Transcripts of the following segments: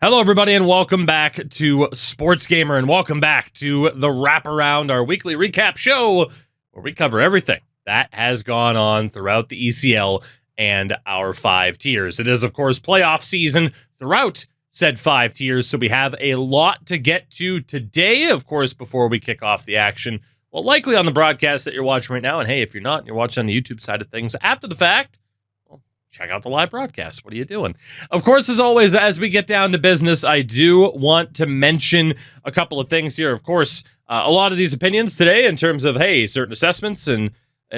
Hello, everybody, and welcome back to SportsGamer, and welcome back to the Wraparound, our weekly recap show where we cover everything that has gone on throughout the ECL and our 5 tiers. It is, of course, playoff season throughout said 5 tiers, so we have a lot to get to today, of course, before we kick off the action. Well, likely on the broadcast that you're watching right now, and hey, if you're not, and you're watching on the YouTube side of things after the fact, check out the live broadcast. What are you doing? Of course, as always, as we get down to business, I do want to mention a couple of things here. Of course, a lot of these opinions today in terms of, hey, certain assessments and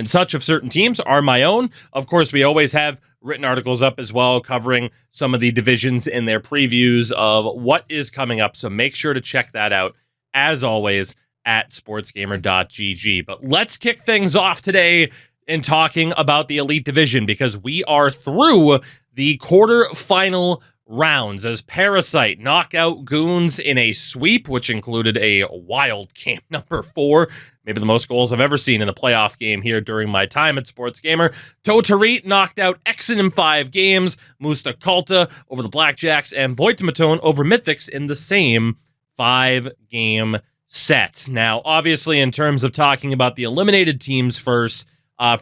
such of certain teams are my own. Of course, we always have written articles up as well covering some of the divisions in their previews of what is coming up. So make sure to check that out, as always, at sportsgamer.gg. But let's kick things off today in talking about the Elite Division, because we are through the quarterfinal rounds as Parasite knock out Goons in a sweep, which included a wild game number 4, maybe the most goals I've ever seen in a playoff game here during my time at SportsGamer. Totarit knocked out Exon in 5 games, Musta Kalta over the Blackjacks, and Voitimatone over Mythics in the same 5-game set. Now, obviously, in terms of talking about the eliminated teams first,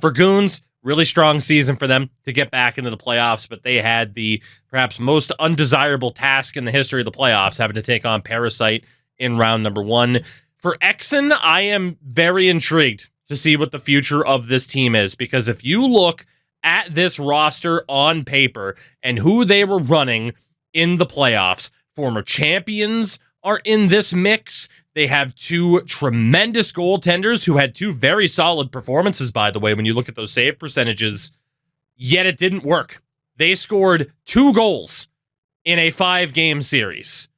for Goons, really strong season for them to get back into the playoffs, but they had the perhaps most undesirable task in the history of the playoffs, having to take on Parasite in round number 1. For Exon, I am very intrigued to see what the future of this team is, because if you look at this roster on paper and who they were running in the playoffs, former champions are in this mix. They have 2 tremendous goaltenders who had 2 very solid performances, by the way, when you look at those save percentages, yet it didn't work. They scored 2 goals in a 5-game series.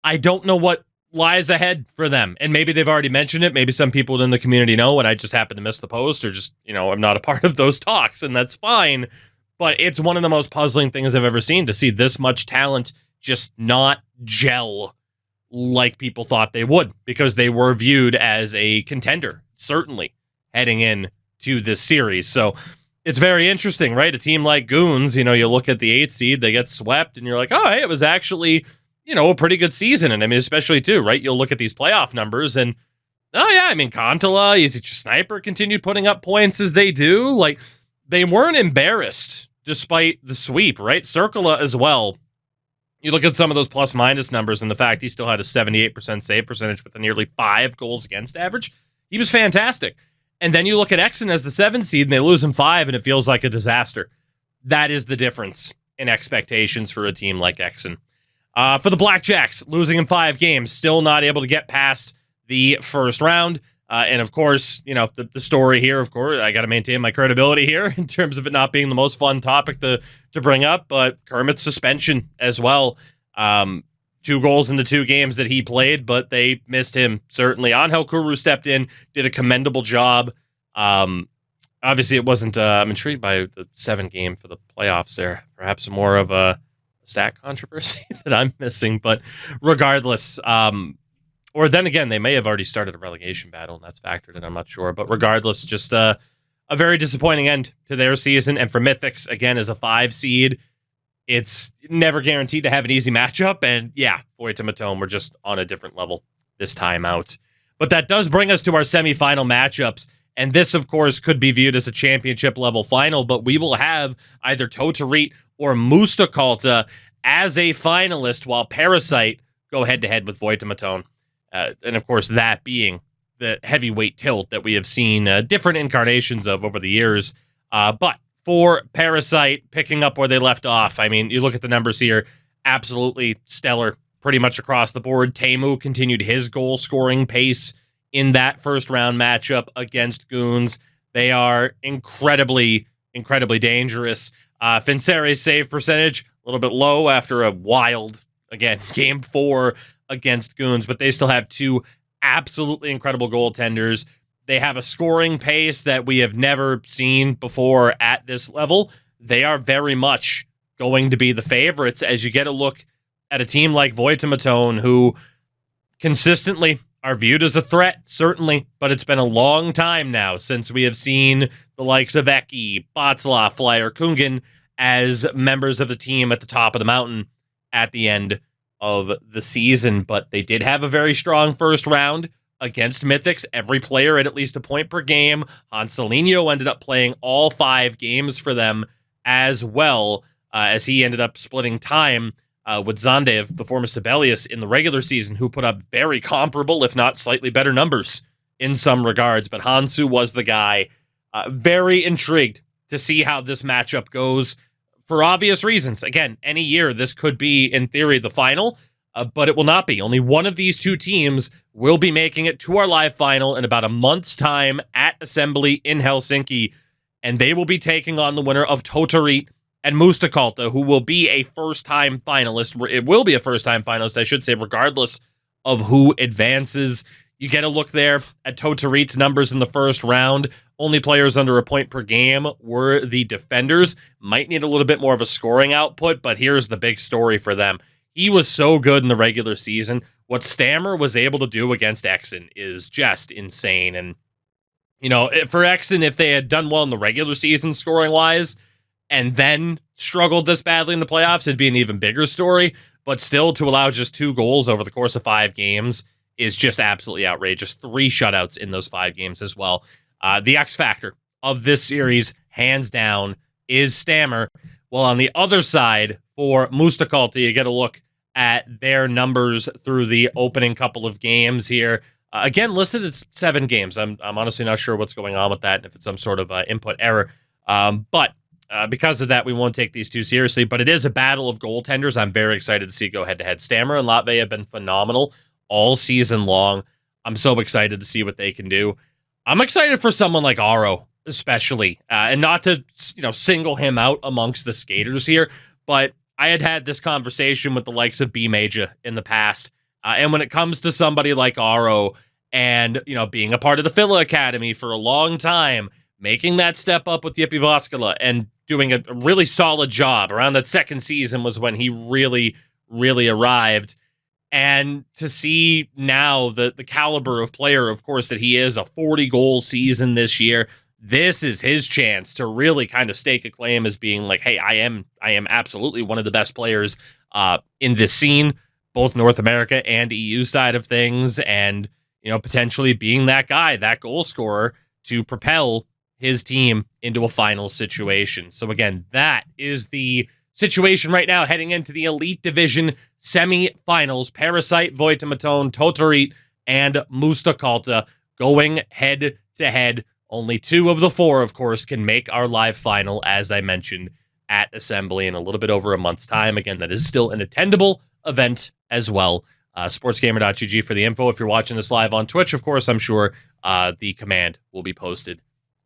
I don't know what lies ahead for them, and maybe they've already mentioned it. Maybe some people in the community know, and I just happen to miss the post, or just, I'm not a part of those talks, and that's fine. But it's one of the most puzzling things I've ever seen, to see this much talent just not gel like people thought they would, because they were viewed as a contender, certainly, heading in to this series. So it's very interesting, right? A team like Goons, you look at the 8th seed, they get swept, and you're like, oh, hey, it was actually, a pretty good season. And I mean, especially too, right? You'll look at these playoff numbers and, oh yeah, I mean, Kontala, Easy Sniper continued putting up points as they do. Like, they weren't embarrassed despite the sweep, right? Circula as well. You look at some of those plus-minus numbers and the fact he still had a 78% save percentage with a nearly 5 goals against average. He was fantastic. And then you look at Exon as the 7th seed, and they lose him 5, and it feels like a disaster. That is the difference in expectations for a team like Exon. For the Blackjacks, losing in 5 games, still not able to get past the first round. And of course, the story here, of course, I got to maintain my credibility here in terms of it not being the most fun topic to bring up, but Kermit's suspension as well. 2 goals in the 2 games that he played, but they missed him, certainly. Angel Kuru stepped in, did a commendable job. Obviously, it wasn't, I'm intrigued by the 7 game for the playoffs there. Perhaps more of a stat controversy that I'm missing, but regardless, or then again, they may have already started a relegation battle, and that's factored in, I'm not sure. But regardless, just a very disappointing end to their season. And for Mythics, again, as a 5 seed, it's never guaranteed to have an easy matchup. And yeah, Voitimatone, we're just on a different level this time out. But that does bring us to our semifinal matchups. And this, of course, could be viewed as a championship-level final, but we will have either Totarit or Musta Kalta as a finalist, while Parasite go head-to-head with Voitimatone. And, of course, that being the heavyweight tilt that we have seen different incarnations of over the years. But for Parasite, picking up where they left off, I mean, you look at the numbers here, absolutely stellar pretty much across the board. Teemu continued his goal-scoring pace in that first-round matchup against Goons. They are incredibly, incredibly dangerous. Fincere's save percentage, a little bit low after a wild, again, game 4 against Goons, but they still have 2 absolutely incredible goaltenders. They have a scoring pace that we have never seen before at this level. They are very much going to be the favorites as you get a look at a team like Voitimatone, who consistently are viewed as a threat, certainly, but it's been a long time now since we have seen the likes of Eki, Botzla, Flyer, Kungen as members of the team at the top of the mountain at the end of the season, but they did have a very strong first round against Mythics. Every player at least a point per game. Hanselinho ended up playing all 5 games for them as well, as he ended up splitting time with Zandev, the former Sibelius, in the regular season, who put up very comparable, if not slightly better numbers in some regards. But Hansu was the guy. Very intrigued to see how this matchup goes for obvious reasons. Again, any year this could be, in theory, the final, but it will not be. Only one of these 2 teams will be making it to our live final in about a month's time at Assembly in Helsinki, and they will be taking on the winner of Totarit and Mustakalta, who will be a first-time finalist. It will be a first-time finalist, I should say, regardless of who advances. You get a look there at Totarit's numbers in the first round. Only players under a point per game were the defenders. Might need a little bit more of a scoring output, but here's the big story for them. He was so good in the regular season. What Stammer was able to do against Exon is just insane. And, you know, for Exon, if they had done well in the regular season scoring-wise and then struggled this badly in the playoffs, it'd be an even bigger story. But still, to allow just 2 goals over the course of 5 games is just absolutely outrageous. 3 shutouts in those 5 games as well. The X factor of this series, hands down, is Stammer. Well, on the other side, for Mustakalta, you get a look at their numbers through the opening couple of games here. Again, listed at 7 games. I'm honestly not sure what's going on with that, if it's some sort of input error. But because of that, we won't take these too seriously. But it is a battle of goaltenders. I'm very excited to see go head-to-head. Stammer and Latve have been phenomenal all season long. I'm so excited to see what they can do. I'm excited for someone like Aro, especially, and not to single him out amongst the skaters here, but I had this conversation with the likes of B Major in the past, and when it comes to somebody like Aro and being a part of the Filla Academy for a long time, making that step up with Yippee Voskala and doing a really solid job. Around that second season was when he really, really arrived. And to see now the caliber of player, of course, that he is, a 40-goal season this year, this is his chance to really kind of stake a claim as being like, hey, I am absolutely one of the best players in this scene, both North America and EU side of things, and potentially being that guy, that goal scorer, to propel his team into a final situation. So again, that is the situation right now heading into the Elite Division semi-finals. Parasite, Voitimaton, Totarit, and Mustakalta going head-to-head. Only 2 of the 4, of course, can make our live final, as I mentioned, at Assembly in a little bit over a month's time. Again, that is still an attendable event as well. SportsGamer.gg for the info. If you're watching this live on Twitch, of course, I'm sure the command will be posted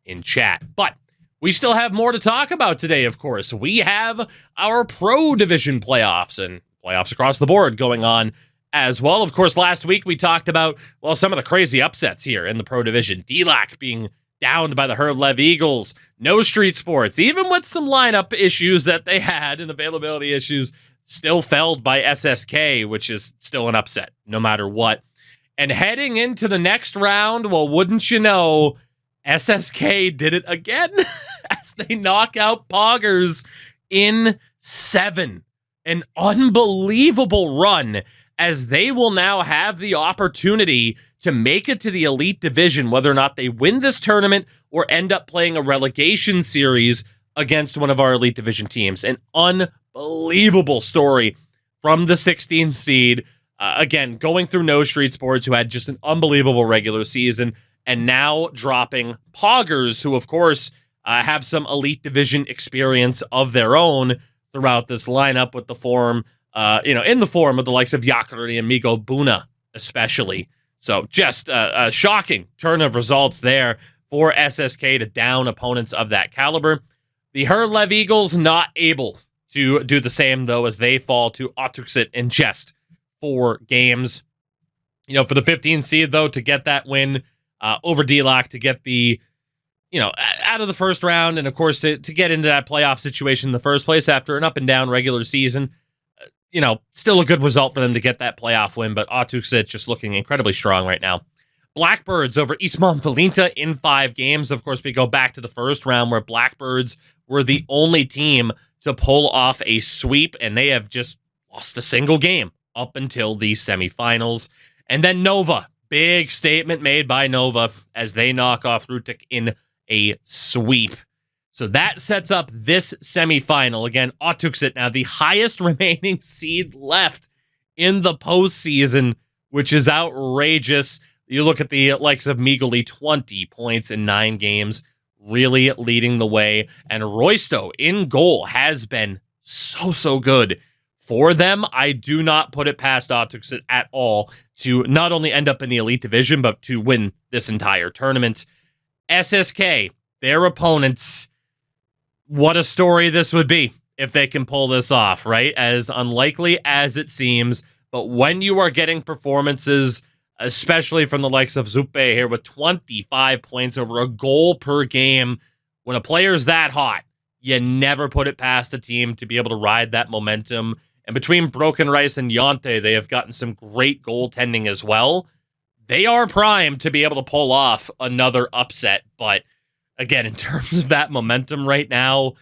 in chat. But we still have more to talk about today, of course. We have our Pro Division playoffs and playoffs across the board going on as well. Of course, last week we talked about, well, some of the crazy upsets here in the Pro Division. DLAC being downed by the Herlev Eagles. No Street Sports, even with some lineup issues that they had and availability issues, still felled by SSK, which is still an upset no matter what. And heading into the next round, well, wouldn't you know, SSK did it again as they knock out Poggers in 7. An unbelievable run, as they will now have the opportunity to make it to the Elite Division, whether or not they win this tournament or end up playing a relegation series against one of our Elite Division teams. An unbelievable story from the 16th seed. Again, going through No Street Sports, who had just an unbelievable regular season, and now dropping Poggers, who, of course, have some Elite Division experience of their own throughout this lineup with the form, in the form of the likes of Yakari and Migo Buna, especially. So just a shocking turn of results there for SSK to down opponents of that caliber. The Herlev Eagles not able to do the same, though, as they fall to Otuksit in just 4 games. For the 15th seed, though, to get that win over DLAC, to get the, out of the first round, and of course to get into that playoff situation in the first place after an up and down regular season, still a good result for them to get that playoff win, but Otuksit just looking incredibly strong right now. Blackbirds over Eastmont Valinta in 5 games. Of course, we go back to the first round where Blackbirds were the only team to pull off a sweep, and they have just lost a single game up until the semifinals. And then Nova, big statement made by Nova as they knock off Rutik in a sweep. So that sets up this semifinal. Again, Otuksit now the highest remaining seed left in the postseason, which is outrageous. You look at the likes of Migoli, 20 points in 9 games, really leading the way. And Roysto in goal has been so good for them. I do not put it past Otuksit at all to not only end up in the Elite Division, but to win this entire tournament. SSK, their opponents, what a story this would be if they can pull this off, right? As unlikely as it seems, but when you are getting performances, especially from the likes of Zuppe here with 25 points over a goal per game, when a player's that hot, you never put it past a team to be able to ride that momentum. And between Broken Rice and Yante, they have gotten some great goaltending as well. They are primed to be able to pull off another upset, but again, in terms of that momentum right now,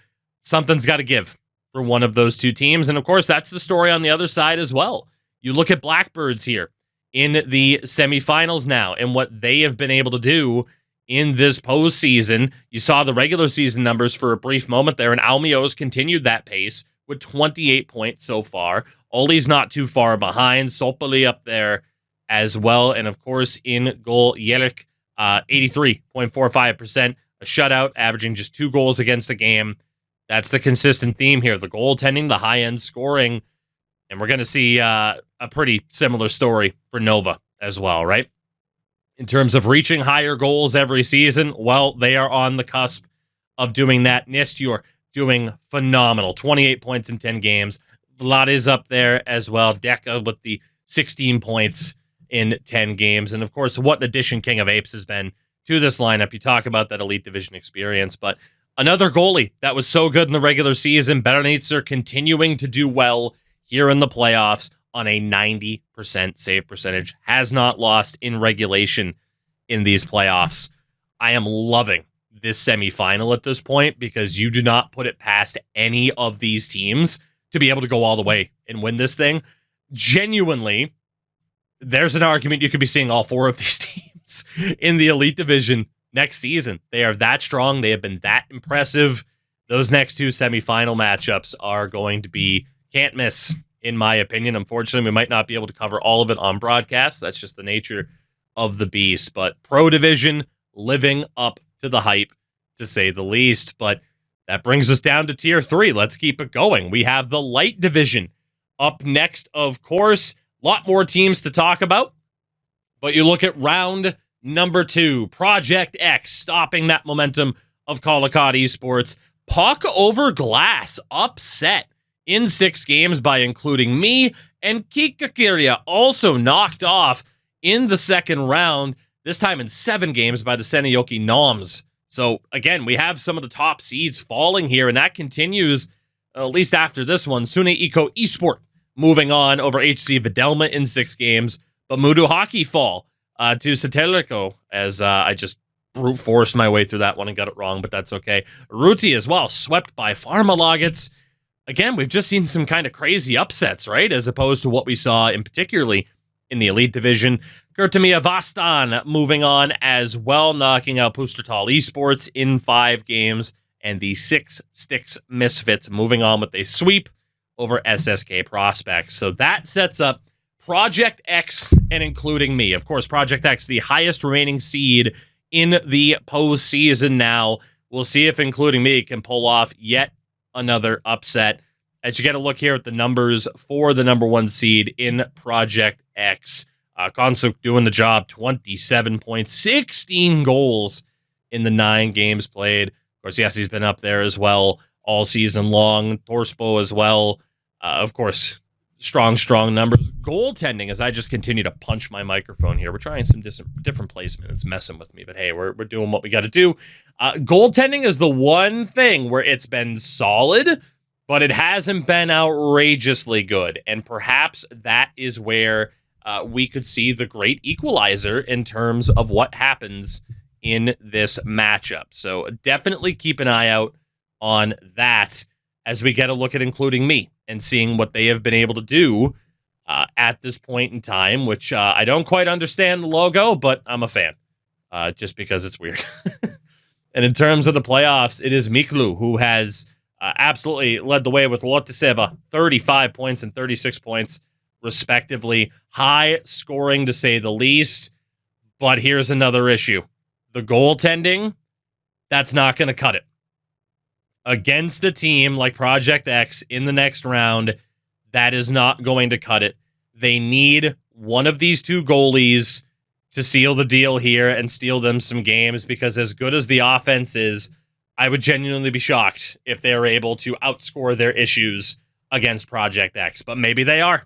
something's got to give for one of those two teams. And of course, that's the story on the other side as well. You look at Blackbirds here in the semifinals now and what they have been able to do in this postseason. You saw the regular season numbers for a brief moment there, and Almio's continued that pace with 28 points so far. Oli's not too far behind. Sopoli up there as well. And of course, in goal, Yelik, 83.45%. A shutout, averaging just 2 goals against a game. That's the consistent theme here. The goaltending, the high-end scoring. And we're going to see a pretty similar story for Nova as well, right? In terms of reaching higher goals every season, well, they are on the cusp of doing that. NIST, you're doing phenomenal. 28 points in 10 games. Vlad is up there as well. Deka with the 16 points in 10 games. And of course, what an addition King of Apes has been to this lineup. You talk about that Elite Division experience, but another goalie that was so good in the regular season, Berenitzer, continuing to do well here in the playoffs on a 90% save percentage. Has not lost in regulation in these playoffs. I am loving this semifinal at this point because you do not put it past any of these teams to be able to go all the way and win this thing. Genuinely, there's an argument you could be seeing all 4 of these teams in the Elite Division next season. They are that strong. They have been that impressive. Those next 2 semifinal matchups are going to be can't miss, in my opinion. Unfortunately, we might not be able to cover all of it on broadcast. That's just the nature of the beast. But Pro Division living up to the hype, to say the least. But that brings us down to Tier 3. Let's keep it going. We have the Light Division up next, of course. A lot more teams to talk about. But you look at round number 2, Project X stopping that momentum of Caldecott Esports. Puck over glass upset in 6 games by including me, and Kikakiria also knocked off in the second round, this time in 7 games by the Seniyoki Noms. So again, we have some of the top seeds falling here, and that continues at least after this one. Sune Eco Esport moving on over HC Videlma in 6 games. But Mudu Hockey fall to Satelico as I just brute forced my way through that one and got it wrong, but that's okay. Ruti as well, swept by Pharmalogits. Again, we've just seen some kind of crazy upsets, right? As opposed to what we saw in particularly in the Elite Division. Kurtamia Vastan moving on as well, knocking out Pustertal Esports in 5 games. And the 6 Sticks Misfits moving on with a sweep over SSK Prospects. So that sets up Project X and including me. Of course, Project X, the highest remaining seed in the postseason now. We'll see if including me can pull off yet another upset. As you get a look here at the numbers for the number 1 seed in Project X. Konsuk doing the job, 27 points, 16 goals in the 9 games played. Of course, yes, he's been up there as well all season long. Torspo as well. Of course, strong numbers. Goaltending, as I just continue to punch my microphone here. We're trying some different placement. It's messing with me, but hey, we're doing what we got to do. Goaltending is the one thing where it's been solid, but it hasn't been outrageously good. And perhaps that is where we could see the great equalizer in terms of what happens in this matchup. So definitely keep an eye out on that as we get a look at including me and seeing what they have been able to do at this point in time, which I don't quite understand the logo, but I'm a fan just because it's weird. And in terms of the playoffs, it is Miklu who has absolutely led the way with Lotiseva, 35 points and 36 points, respectively. High scoring, to say the least. But here's another issue. The goaltending, that's not going to cut it. Against a team like Project X in the next round, that is not going to cut it. They need one of these two goalies to seal the deal here and steal them some games, because as good as the offense is, I would genuinely be shocked if they are able to outscore their issues against Project X. But maybe they are.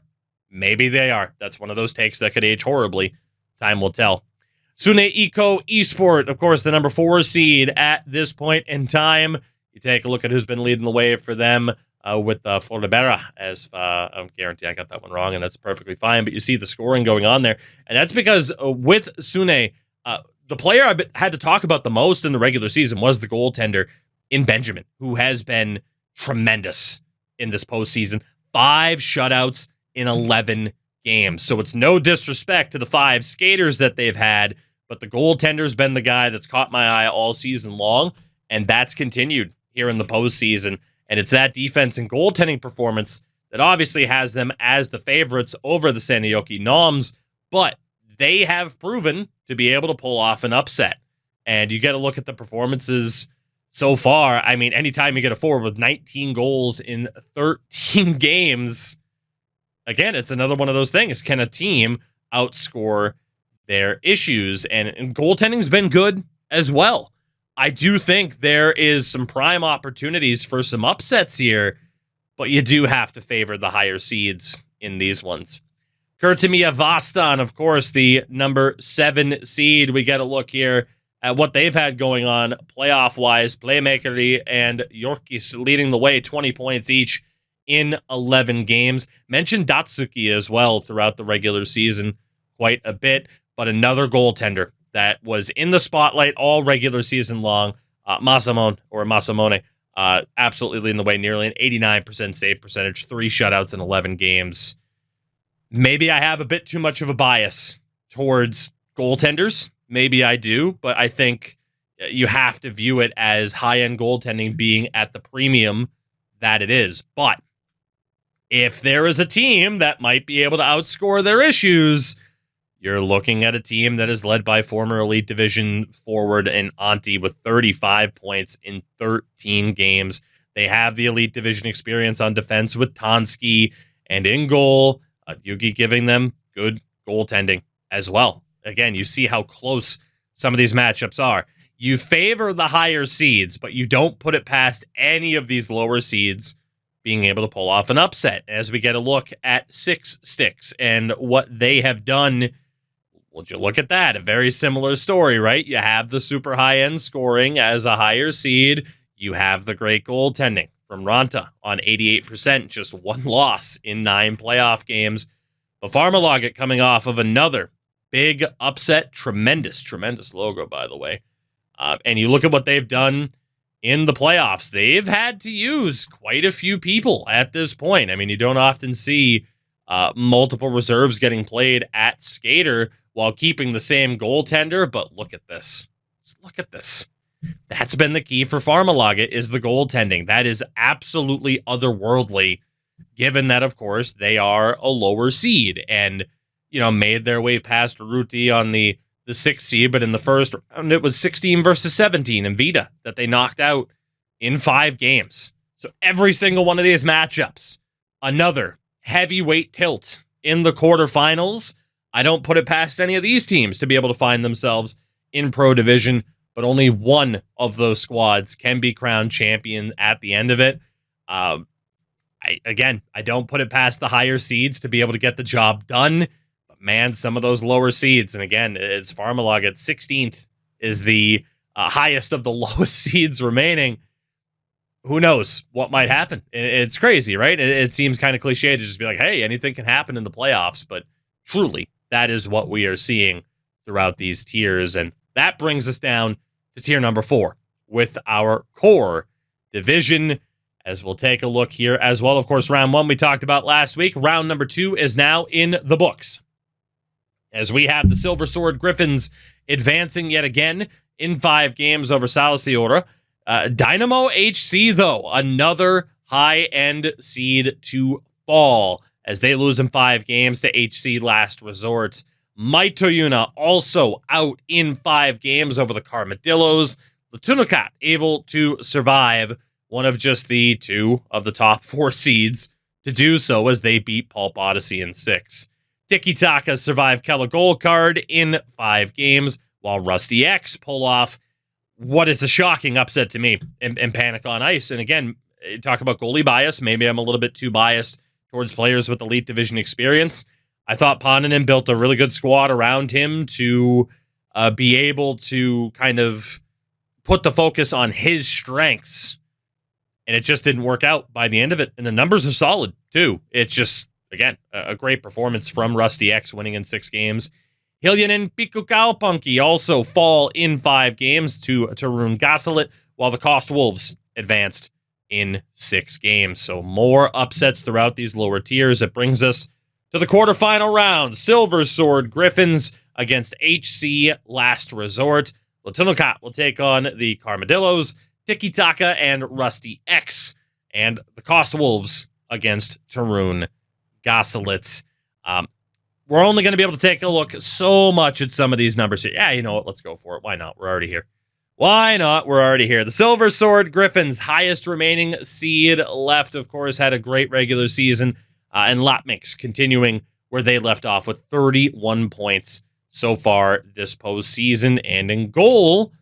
Maybe they are. That's one of those takes that could age horribly. Time will tell. Sune Eco Esport, of course, the number 4 seed at this point in time. You take a look at who's been leading the way for them with Floribera, as I guarantee I got that one wrong, and that's perfectly fine. But you see the scoring going on there. And that's because with Sune, the player I had to talk about the most in the regular season was the goaltender in Benjamin, who has been tremendous in this postseason. 5 shutouts in 11 games. So it's no disrespect to the 5 skaters that they've had, but the goaltender's been the guy that's caught my eye all season long, and that's continued here in the postseason. And it's that defense and goaltending performance that obviously has them as the favorites over the Seinäjoki Noms, but they have proven to be able to pull off an upset. And you get a look at the performances so far. I mean, anytime you get a forward with 19 goals in 13 games, again, it's another one of those things. Can a team outscore their issues? And goaltending's been good as well. I do think there is some prime opportunities for some upsets here, but you do have to favor the higher seeds in these ones. Kurtimia Vastan, of course, the number 7 seed. We get a look here at what they've had going on playoff-wise. Playmakeri and Yorkis leading the way, 20 points each in 11 games. Mentioned Datsuki as well throughout the regular season quite a bit, but another goaltender that was in the spotlight all regular season long, Masamone, absolutely leading the way, nearly an 89% save percentage, 3 shutouts in 11 games. Maybe I have a bit too much of a bias towards goaltenders. Maybe I do, but I think you have to view it as high-end goaltending being at the premium that it is. But if there is a team that might be able to outscore their issues, you're looking at a team that is led by former Elite Division forward and Antti with 35 points in 13 games. They have the Elite Division experience on defense with Tansky, and in goal, Yugi giving them good goaltending as well. Again, you see how close some of these matchups are. You favor the higher seeds, but you don't put it past any of these lower seeds being able to pull off an upset. As we get a look at 6 Sticks and what they have done, would you look at that? A very similar story, right? You have the super high-end scoring as a higher seed. You have the great goaltending from Ranta on 88%, just 1 loss in 9 playoff games. But Farmalaget coming off of another big upset. Tremendous logo, by the way. And you look at what they've done in the playoffs. They've had to use quite a few people at this point. I mean, you don't often see multiple reserves getting played at skater while keeping the same goaltender, but look at this. Just look at this. That's been the key for Farmalaget, is the goaltending. That is absolutely otherworldly, given that, of course, they are a lower seed and, made their way past Ruti on the 6th seed, but in the first round, it was 16 versus 17 in Vita that they knocked out in 5 games. So every single one of these matchups, another heavyweight tilt in the quarterfinals. I don't put it past any of these teams to be able to find themselves in Pro Division, but only one of those squads can be crowned champion at the end of it. I don't put it past the higher seeds to be able to get the job done, but man, some of those lower seeds, and again, it's Farmalaget 16th is the highest of the lowest seeds remaining. Who knows what might happen? It's crazy, right? It seems kind of cliche to just be like, hey, anything can happen in the playoffs, but truly, that is what we are seeing throughout these tiers. And that brings us down to tier number 4 with our core division. as we'll take a look here as well. Of course, round 1 we talked about last week. Round number 2 is now in the books, as we have the Silver Sword Griffins advancing yet again in 5 games over Salasiora. Dynamo HC, though, another high-end seed to fall as they lose in 5 games to HC Last Resort. Maitoyuna also out in 5 games over the Carmadillos. Latunakat able to survive, one of just the 2 of the top 4 seeds to do so, as they beat Pulp Odyssey in 6. Tiki Taka survived Kella Gold Card in 5 games, while Rusty X pull off what is a shocking upset to me in Panic on Ice. And again, talk about goalie bias. Maybe I'm a little bit too biased towards players with Elite Division experience. I thought Ponanen built a really good squad around him to be able to kind of put the focus on his strengths. And it just didn't work out by the end of it. And the numbers are solid, too. It's just, again, a great performance from Rusty X, winning in 6 games. Hillian and Pikukaupunki also fall in 5 games to Tarun Gasalit, while the Cost Wolves advanced in 6 games. So more upsets throughout these lower tiers. It brings us to the quarterfinal round. Silver Sword Griffins against HC Last Resort. Latunakat will take on the Carmadillos, Tiki Taka and Rusty X, and the Cost Wolves against Tarun Gasalit. We're only going to be able to take a look so much at some of these numbers here. Yeah, you know what? Let's go for it. Why not? We're already here. Why not? We're already here. The Silver Sword Griffins, highest remaining seed left, of course, had a great regular season. And Latmix continuing where they left off with 31 points so far this postseason. And in goal,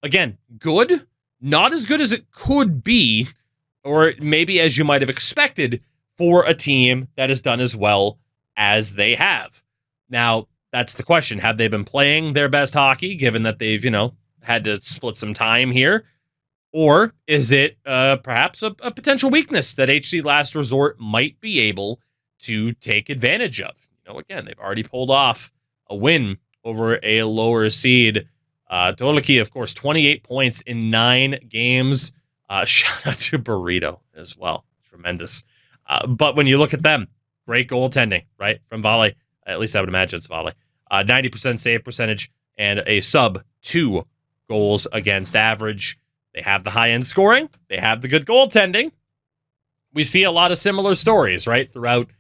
again, good. Not as good as it could be, or maybe as you might have expected for a team that has done as well as they have. Now, that's the question. Have they been playing their best hockey, given that they've, had to split some time here? Or is it perhaps a potential weakness that HC Last Resort might be able to take advantage of? Again, they've already pulled off a win over a lower seed. Dolaki, of course, 28 points in 9 games. Shout out to Burrito as well. Tremendous. But when you look at them, great goaltending, right? From Vale. At least I would imagine it's Vale. 90% save percentage and a sub 2 goals against average. They have the high-end scoring. They have the good goaltending. We see a lot of similar stories, right, throughout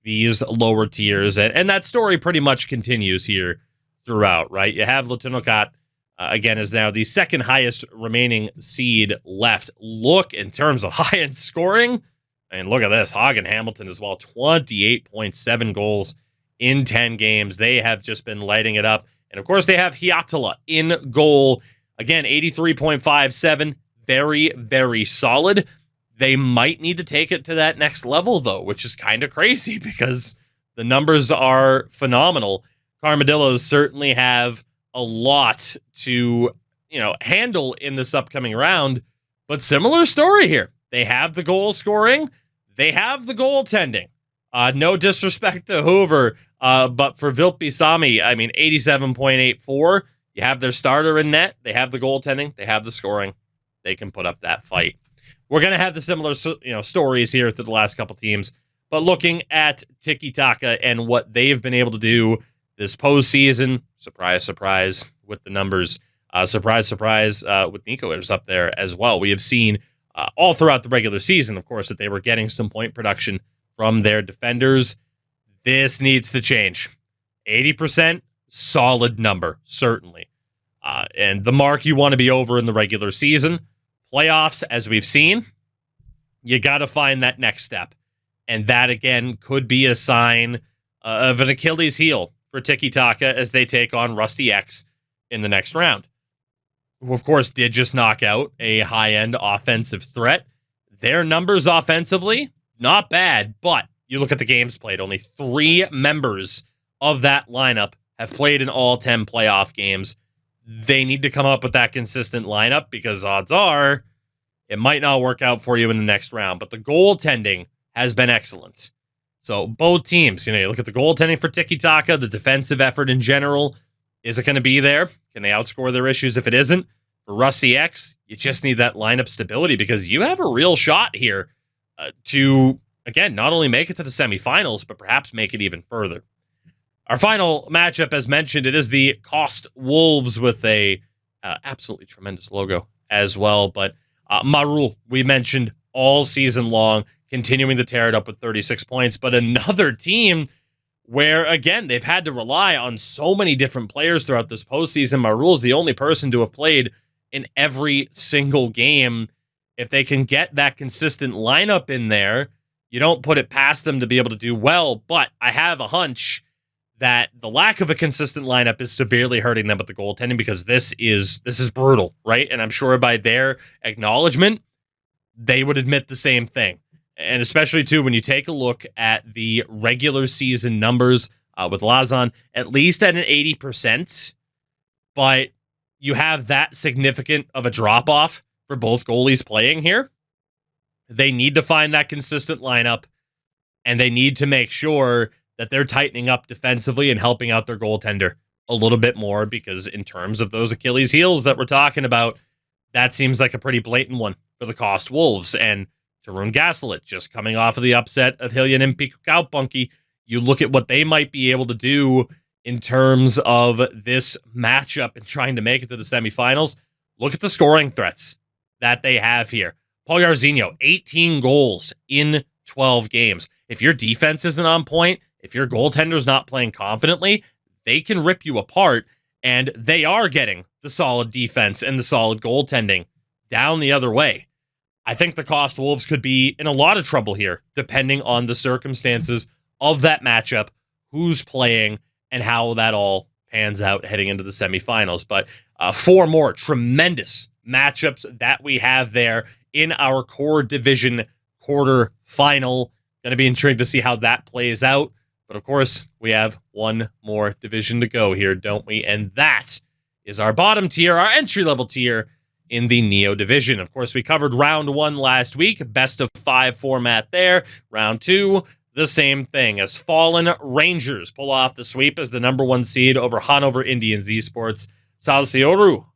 these lower tiers. And that story pretty much continues here throughout, right? You have Latunakat, again, is now the second highest remaining seed left. Look, in terms of high-end scoring, and look at this, Hagen Hamilton as well, 28.7 goals in 10 games. They have just been lighting it up. And, of course, they have Hiatala in goal. Again, 83.57, very, very solid. They might need to take it to that next level, though, which is kind of crazy because the numbers are phenomenal. Carmadillos certainly have a lot to, handle in this upcoming round, but similar story here. They have the goal scoring. They have the goaltending. No disrespect to Hoover, but for Vilppi-Sami, 87.84. You have their starter in net. They have the goaltending. They have the scoring. They can put up that fight. We're going to have the similar, stories here through the last couple teams. But looking at Tiki Taka and what they've been able to do this postseason, surprise, surprise with the numbers. Surprise, surprise with Nico is up there as well. We have seen all throughout the regular season, of course, that they were getting some point production from their defenders. This needs to change. 80%, solid number, certainly. And the mark you want to be over in the regular season. Playoffs, as we've seen, you got to find that next step. And that, again, could be a sign of an Achilles heel for Tiki Taka as they take on Rusty X in the next round, who, of course, did just knock out a high-end offensive threat. Their numbers offensively, not bad, but you look at the games played, only 3 members of that lineup have played in all 10 playoff games. They need to come up with that consistent lineup because odds are it might not work out for you in the next round. But the goaltending has been excellent. So both teams, you look at the goaltending for Tiki Taka, the defensive effort in general. Is it going to be there? Can they outscore their issues if it isn't? For Rusty X, you just need that lineup stability because you have a real shot here to, again, not only make it to the semifinals, but perhaps make it even further. Our final matchup, as mentioned, it is the Cost Wolves with a absolutely tremendous logo as well. But Marul, we mentioned all season long, continuing to tear it up with 36 points. But another team where, again, they've had to rely on so many different players throughout this postseason. Marul is the only person to have played in every single game. If they can get that consistent lineup in there, you don't put it past them to be able to do well. But I have a hunch that the lack of a consistent lineup is severely hurting them with the goaltending, because this is brutal, right? And I'm sure by their acknowledgement, they would admit the same thing. And especially, too, when you take a look at the regular season numbers with Lazan, at least at an 80%, but you have that significant of a drop-off for both goalies playing here. They need to find that consistent lineup, and they need to make sure that they're tightening up defensively and helping out their goaltender a little bit more, because in terms of those Achilles heels that we're talking about, that seems like a pretty blatant one for the Cost Wolves. And Tarun Gaslit just coming off of the upset of Hillian and Pikaupunki, you look at what they might be able to do in terms of this matchup and trying to make it to the semifinals. Look at the scoring threats that they have here. Paul Yarzinho, 18 goals in 12 games. If your defense isn't on point, if your goaltender's not playing confidently, they can rip you apart, and they are getting the solid defense and the solid goaltending down the other way. I think the Cost Wolves could be in a lot of trouble here, depending on the circumstances of that matchup, who's playing, and how that all pans out heading into the semifinals. But 4 more tremendous matchups that we have there in our core division quarterfinal. Going to be intrigued to see how that plays out. But of course, we have one more division to go here, don't we? And that is our bottom tier, our entry-level tier in the Neo division. Of course, we covered round 1 last week, best of 5 format there. Round 2, the same thing, as Fallen Rangers pull off the sweep as the number 1 seed over Hanover Indians Esports. Salsioru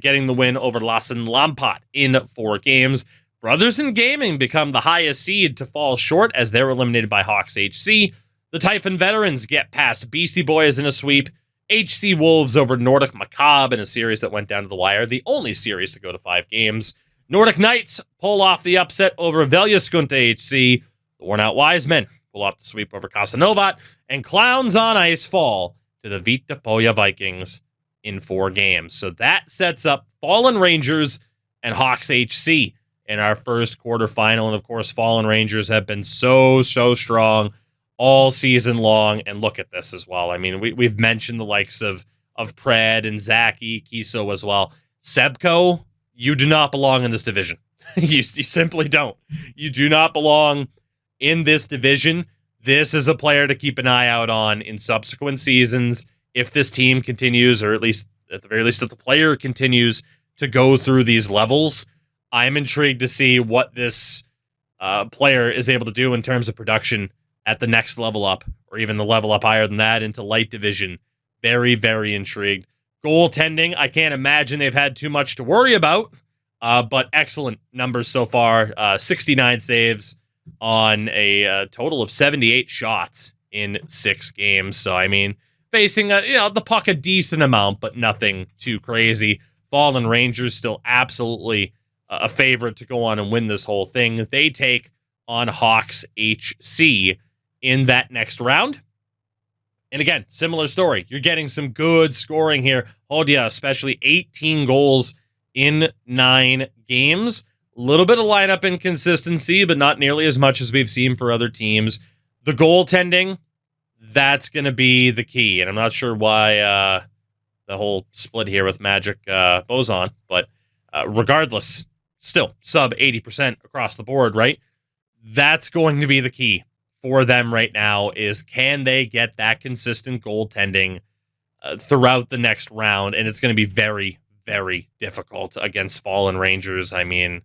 getting the win over Lassen Lampat in 4 games. Brothers in Gaming become the highest seed to fall short as they're eliminated by Hawks HC. The Typhon Veterans get past Beastie Boys in a sweep. HC Wolves over Nordic Macabre in a series that went down to the wire, the only series to go to 5 games. Nordic Knights pull off the upset over Veljaskunta HC. The Worn Out Wise Men pull off the sweep over Casanovat. And Clowns on Ice fall to the Vita Poya Vikings in 4 games. So that sets up Fallen Rangers and Hawks HC in our first quarterfinal. And of course, Fallen Rangers have been so strong all season long, and look at this as well. I mean, we've mentioned the likes of Pred and Zaki, Kiso as well. Sebco, you do not belong in this division. you simply don't. You do not belong in this division. This is a player to keep an eye out on in subsequent seasons if this team continues, or at least at the very least, if the player continues to go through these levels. I'm intrigued to see what this player is able to do in terms of production at the next level up, or even the level up higher than that into light division. Very, very intrigued. Goaltending, I can't imagine they've had too much to worry about, but excellent numbers so far. 69 saves on a total of 78 shots in 6 games. So, I mean, facing the puck a decent amount, but nothing too crazy. Fallen Rangers still absolutely a favorite to go on and win this whole thing. They take on Hawks HC in that next round. And again, similar story. You're getting some good scoring here. Hodia, especially 18 goals in 9 games. A little bit of lineup inconsistency, but not nearly as much as we've seen for other teams. The goaltending, that's going to be the key. And I'm not sure why the whole split here with Magic Boson, but regardless, still sub 80% across the board, right? That's going to be the key for them right now, is can they get that consistent goaltending throughout the next round? And it's going to be very, very difficult against Fallen Rangers. I mean,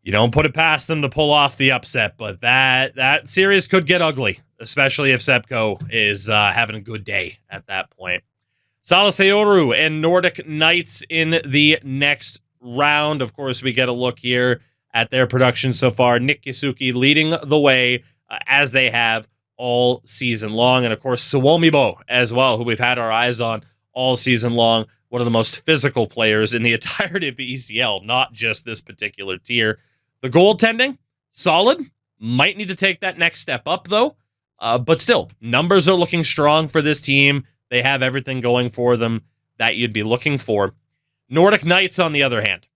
you don't put it past them to pull off the upset, but that series could get ugly, especially if Sebco is having a good day at that point. Salaseoru and Nordic Knights in the next round. Of course, we get a look here at their production so far. Nick Yasuki leading the way as they have all season long. And of course, Suomibo as well, who we've had our eyes on all season long. One of the most physical players in the entirety of the ECL, not just this particular tier. The goaltending, solid. Might need to take that next step up, though. But still, numbers are looking strong for this team. They have everything going for them that you'd be looking for. Nordic Knights, on the other hand,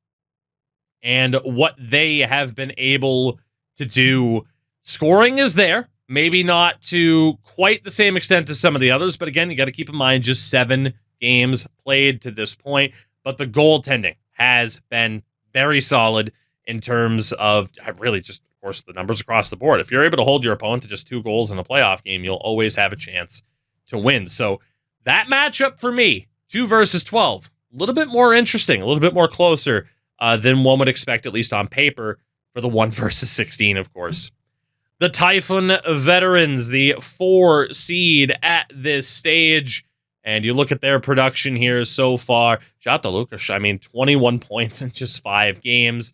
and what they have been able to do, scoring is there. Maybe not to quite the same extent as some of the others, but again, you got to keep in mind just 7 games played to this point. But the goaltending has been very solid in terms of really just, of course, the numbers across the board. If you're able to hold your opponent to just 2 goals in a playoff game, you'll always have a chance to win. So that matchup for me, 2 versus 12, a little bit more interesting, a little bit more closer than one would expect, at least on paper, for the 1 versus 16, of course. The Typhoon Veterans, the 4 seed at this stage. And you look at their production here so far. Jata Lukas, 21 points in just 5 games.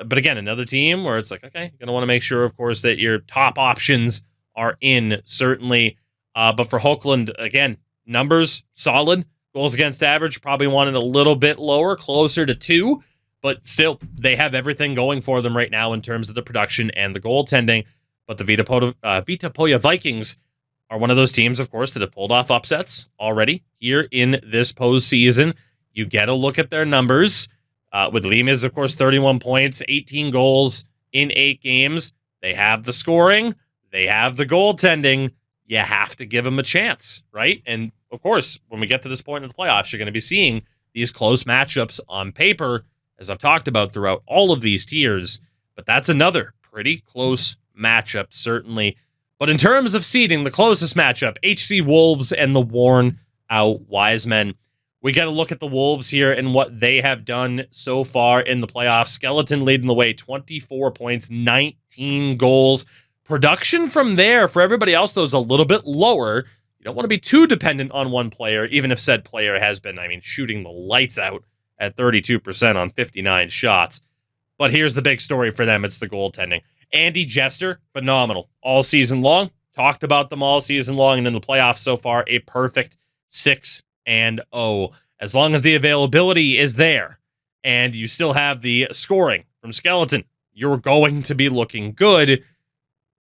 But again, another team where it's like, okay, you're going to want to make sure, of course, that your top options are in, certainly. But for Hookland, again, numbers, solid. Goals against average, probably wanted a little bit lower, closer to 2. But still, they have everything going for them right now in terms of the production and the goaltending. But the Vitapoja Vikings are one of those teams, of course, that have pulled off upsets already here in this postseason. You get a look at their numbers. With Limes, of course, 31 points, 18 goals in 8 games. They have the scoring. They have the goaltending. You have to give them a chance, right? And, of course, when we get to this point in the playoffs, you're going to be seeing these close matchups on paper, as I've talked about throughout all of these tiers. But that's another pretty close matchup, certainly. But in terms of seeding, the closest matchup, HC Wolves and the worn out Wisemen. We got to look at the Wolves here and what they have done so far in the playoffs. Skeleton leading the way, 24 points, 19 goals. Production from there for everybody else, though, is a little bit lower. You don't want to be too dependent on one player, even if said player has been, shooting the lights out at 32% on 59 shots. But here's the big story for them. It's the goaltending. Andy Jester, phenomenal all season long. Talked about them all season long, and in the playoffs so far, a perfect 6-0. As long as the availability is there and you still have the scoring from Skeleton, you're going to be looking good.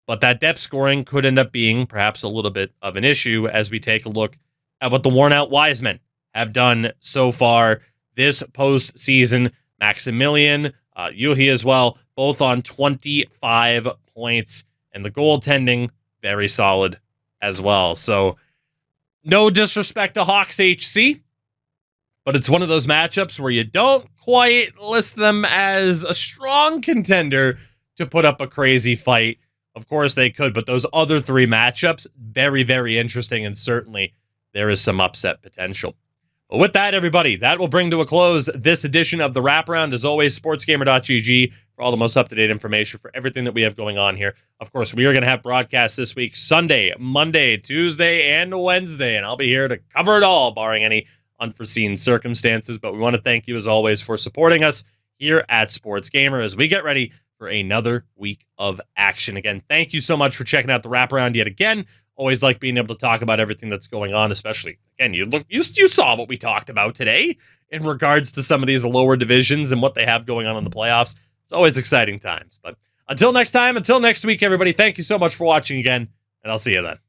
But that depth scoring could end up being perhaps a little bit of an issue as we take a look at what the worn-out Wisemen have done so far this postseason. Maximilian, Yuhi as well, both on 25 points. And the goaltending, very solid as well. So, no disrespect to Hawks HC, but it's one of those matchups where you don't quite list them as a strong contender to put up a crazy fight. Of course they could, but those other 3 matchups, very, very interesting, and certainly there is some upset potential. But with that, everybody, that will bring to a close this edition of the Wraparound. As always, sportsgamer.gg for all the most up-to-date information for everything that we have going on here. Of course, we are going to have broadcasts this week, Sunday, Monday, Tuesday, and Wednesday, and I'll be here to cover it all, barring any unforeseen circumstances. But we want to thank you, as always, for supporting us here at SportsGamer as we get ready for another week of action. Again, thank you so much for checking out the Wraparound yet again. Always like being able to talk about everything that's going on, especially, again, you saw what we talked about today in regards to some of these lower divisions and what they have going on in the playoffs. It's always exciting times. But until next time, until next week, everybody, thank you so much for watching again, and I'll see you then.